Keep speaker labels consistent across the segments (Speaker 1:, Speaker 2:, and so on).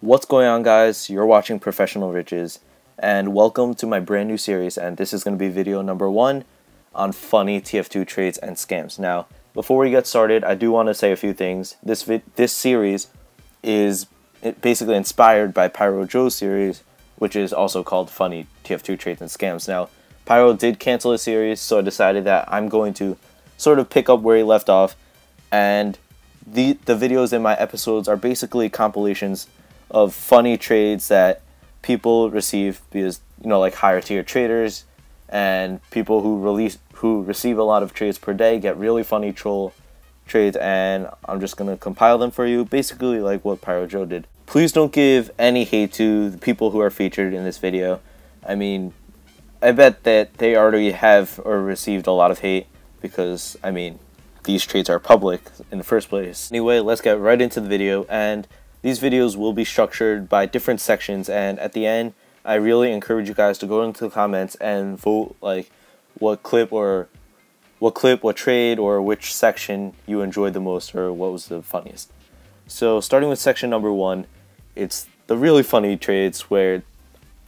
Speaker 1: What's going on, guys? You're watching Professional Riches, and welcome to my brand new series, and this is going to be video number 1 on funny TF2 trades and scams. Now, before we get started, I do want to say a few things. This series is basically inspired by Pyro Joe's series, which is also called Funny TF2 Trades and Scams. Now, Pyro did cancel his series, so I decided that I'm going to sort of pick up where he left off, and the videos in my episodes are basically compilations of funny trades that people receive because, like higher tier traders and people who receive a lot of trades per day get really funny troll trades, and I'm just gonna compile them for you, basically like what Pyro Joe did. Please don't give any hate to the people who are featured in this video. I mean, I bet that they already have or received a lot of hate because, I mean, these trades are public in the first place. Anyway, let's get right into the video, and these videos will be structured by different sections, and at the end, I really encourage you guys to go into the comments and vote like what trade, or which section you enjoyed the most, or what was the funniest. So starting with section number 1, it's the really funny trades where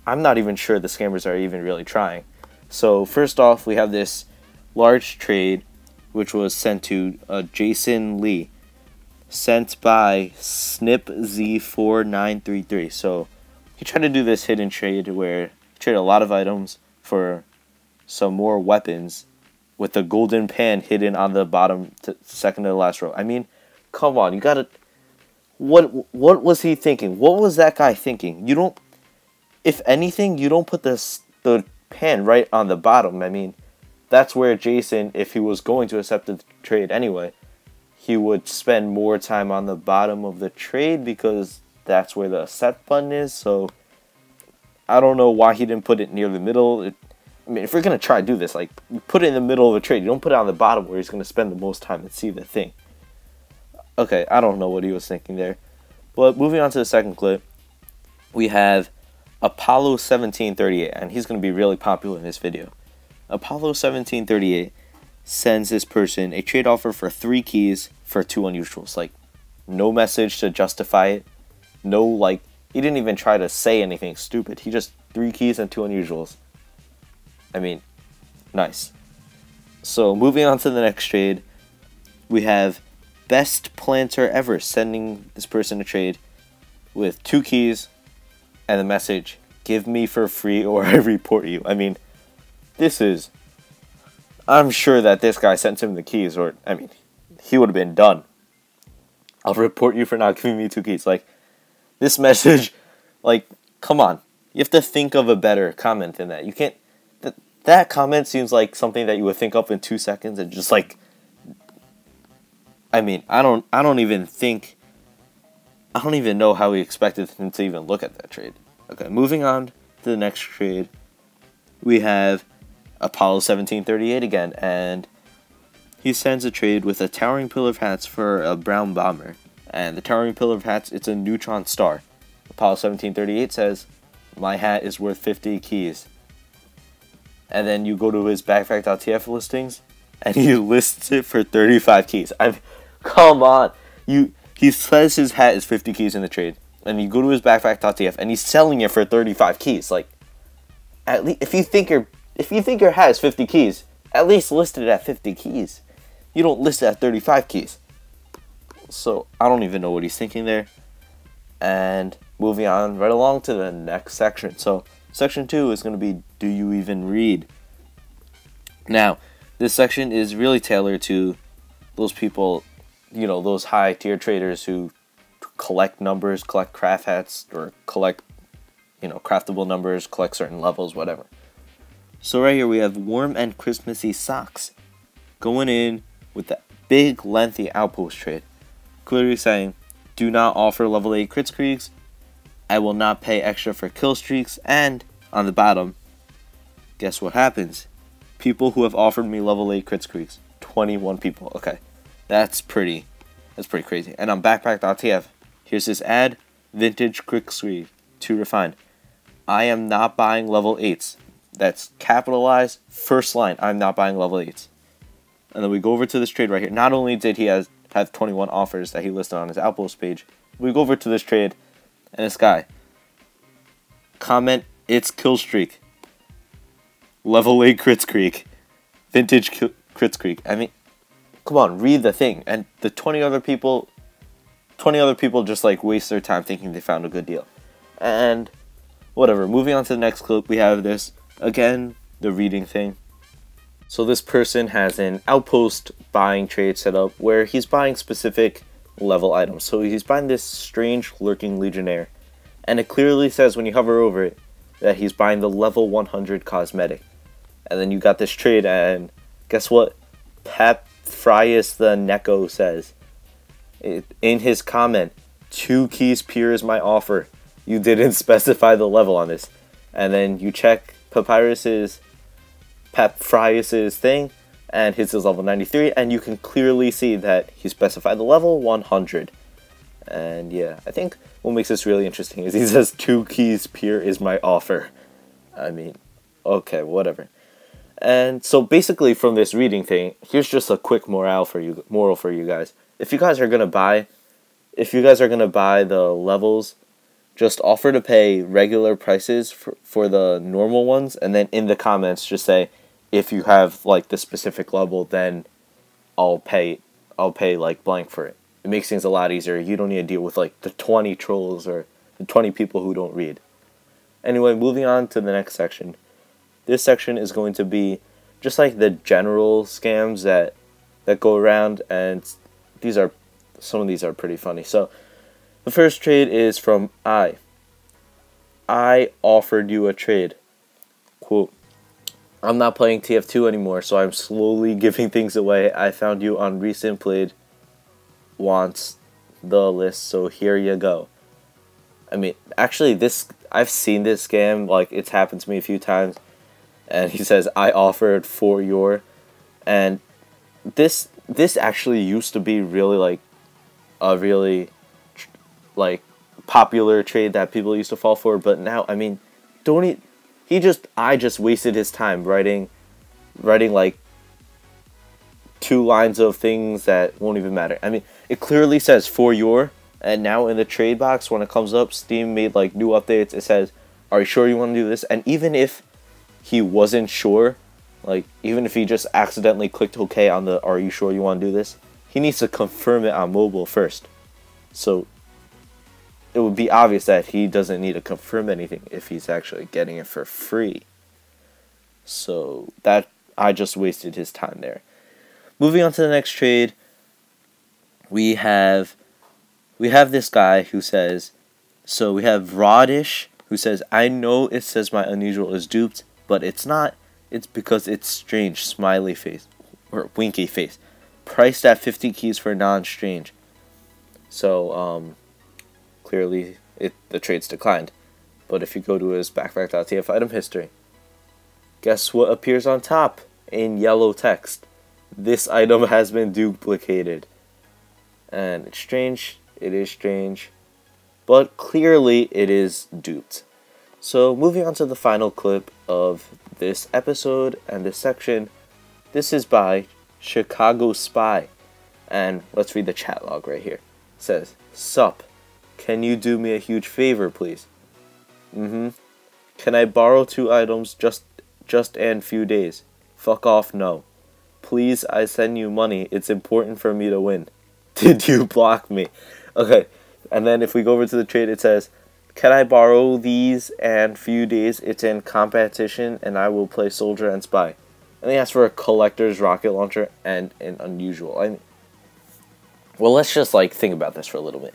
Speaker 1: I'm not even sure the scammers are even really trying. So first off, we have this large trade which was sent to Jason Lee, sent by SnipZ4933. So he tried to do this hidden trade where he traded a lot of items for some more weapons with the golden pan hidden on the bottom second to the last row. I mean, come on, you gotta. What was he thinking? What was that guy thinking? You don't. If anything, you don't put the pan right on the bottom. I mean, that's where Jason, if he was going to accept the trade anyway, he would spend more time on the bottom of the trade because that's where the accept button is. So I don't know why he didn't put it near the middle. I mean, if you're going to try to do this, like, you put it in the middle of the trade. You don't put it on the bottom where he's going to spend the most time and see the thing. Okay, I don't know what he was thinking there. But moving on to the second clip, we have Apollo 1738, and he's going to be really popular in this video. Apollo 1738 sends this person a trade offer for 3 keys for 2 unusuals. Like, no message to justify it. No, like, he didn't even try to say anything stupid. He just 3 keys and 2 unusuals. I mean, nice. So moving on to the next trade, we have Best Planter Ever sending this person a trade with 2 keys and the message, "Give me for free or I report you." I mean, this is, I'm sure that this guy sent him the keys, or, I mean, he would have been done. "I'll report you for not giving me 2 keys. Like, this message, like, come on. You have to think of a better comment than that. You can't, that comment seems like something that you would think up in 2 seconds and just, like, I mean, I don't even know how he expected him to even look at that trade. Okay, moving on to the next trade, we have Apollo 1738 again, and he sends a trade with a towering pillar of hats for a brown bomber. And the towering pillar of hats, it's a neutron star. Apollo 1738 says, "My hat is worth 50 keys." And then you go to his backpack.tf listings, and he lists it for 35 keys. Come on. He says his hat is 50 keys in the trade, and you go to his backpack.tf, and he's selling it for 35 keys. Like, at least if you think your hat is 50 keys, at least list it at 50 keys. You don't list it at 35 keys. So I don't even know what he's thinking there. And moving on right along to the next section. So section 2 is going to be, do you even read? Now, this section is really tailored to those people, those high tier traders who collect numbers, collect craft hats, or collect, craftable numbers, collect certain levels, whatever. So right here we have warm and Christmassy socks going in with that big lengthy outpost trade, clearly saying, do not offer level 8 crit streaks, I will not pay extra for kill streaks, and on the bottom, guess what happens? People who have offered me level 8 crit streaks, 21 people. Okay, that's pretty crazy. And on backpack.tf, here's this ad, vintage crit streak, too refined. I am not buying level 8s. That's capitalized, first line, I'm not buying level 8s. And then we go over to this trade right here. Not only did he have 21 offers that he listed on his outpost page, we go over to this trade, And this guy, comment, it's kill streak. Level 8 crits creek. Vintage crits creek. I mean, come on, read the thing. And the 20 other people just like waste their time thinking they found a good deal. And whatever, moving on to the next clip, we have this, again, the reading thing. So this person has an outpost buying trade set up where he's buying specific level items. So he's buying this strange lurking legionnaire, and it clearly says when you hover over it that he's buying the level 100 cosmetic. And then you got this trade, and guess what? Paphraius the Neko says in his comment, 2 keys pure is my offer. You didn't specify the level on this. And then you check Paphraius's thing, and his is level 93, and you can clearly see that he specified the level 100. And yeah, I think what makes this really interesting is he says 2 keys pure is my offer. I mean, okay, whatever. And so basically from this reading thing, here's just a quick moral for you guys. If you guys are gonna buy the levels, just offer to pay regular prices for the normal ones, and then in the comments just say, if you have like the specific level, then I'll pay like blank for it. It makes things a lot easier. You don't need to deal with like the 20 trolls or the 20 people who don't read. Anyway, moving on to the next section. This section is going to be just like the general scams that go around, and some of these are pretty funny. So the first trade is from I offered you a trade. Quote, I'm not playing TF2 anymore, so I'm slowly giving things away. I found you on recent played wants the list, so here you go. I mean, actually, I've seen this scam, like, it's happened to me a few times, and he says, I offered for your, and this actually used to be really, like, a really, like, popular trade that people used to fall for, but now, I mean, I just wasted his time writing like 2 lines of things that won't even matter. I mean, it clearly says for your, and now in the trade box when it comes up, Steam made like new updates. It says, are you sure you want to do this? And even if he wasn't sure, like even if he just accidentally clicked OK on the are you sure you want to do this, he needs to confirm it on mobile first. So it would be obvious that he doesn't need to confirm anything if he's actually getting it for free. So that I just wasted his time there. Moving on to the next trade, we have this guy who says, so we have Rodish who says, I know it says my unusual is duped, but it's not. It's because it's strange, smiley face or winky face, priced at 50 keys for non-strange. So clearly the trade's declined. But if you go to his backpack.tf item history, guess what appears on top in yellow text? This item has been duplicated. And it's strange. It is strange. But clearly it is duped. So moving on to the final clip of this episode and this section. This is by Chicago Spy. And let's read the chat log right here. It says, Sup. Can you do me a huge favor, please? Can I borrow 2 items just and few days? Fuck off, no. Please, I send you money. It's important for me to win. Did you block me? Okay, and then if we go over to the trade, it says, can I borrow these and few days? It's in competition, and I will play Soldier and Spy. And they ask for a collector's rocket launcher and an unusual. Well, let's just like think about this for a little bit.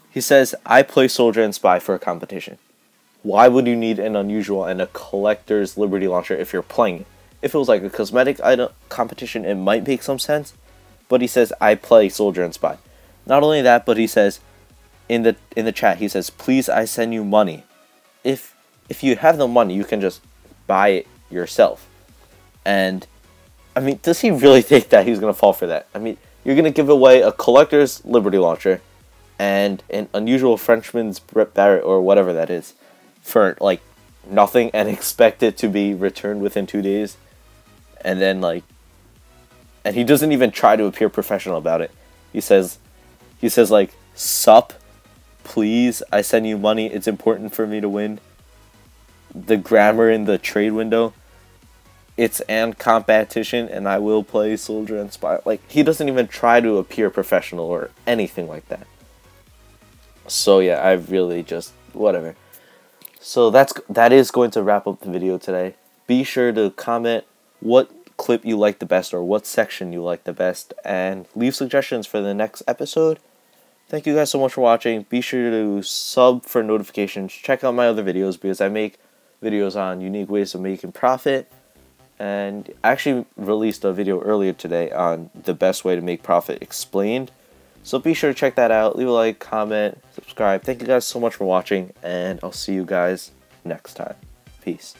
Speaker 1: He says, I play Soldier and Spy for a competition. Why would you need an unusual and a collector's Liberty Launcher if you're playing it? If it was like a cosmetic item competition, it might make some sense. But he says, I play Soldier and Spy. Not only that, but he says, in the chat, he says, please, I send you money. If you have the money, you can just buy it yourself. And, I mean, does he really think that he's going to fall for that? I mean, you're going to give away a collector's Liberty Launcher and an unusual Frenchman's Barrett or whatever that is for like nothing and expect it to be returned within 2 days, and then like, and he doesn't even try to appear professional about it. He says like, sup, Please, I send you money. It's important for me to win. The grammar in the trade window. It's and competition, and I will play Soldier and Spy. Like, he doesn't even try to appear professional or anything like that. So yeah, I really just whatever. So that is going to wrap up the video today. Be sure to comment what clip you like the best or what section you like the best, and leave suggestions for the next episode. Thank you guys so much for watching. Be sure to sub for notifications. Check out my other videos because I make videos on unique ways of making profit. And I actually released a video earlier today on the best way to make profit explained. So be sure to check that out. Leave a like, comment, subscribe. Thank you guys so much for watching, and I'll see you guys next time. Peace.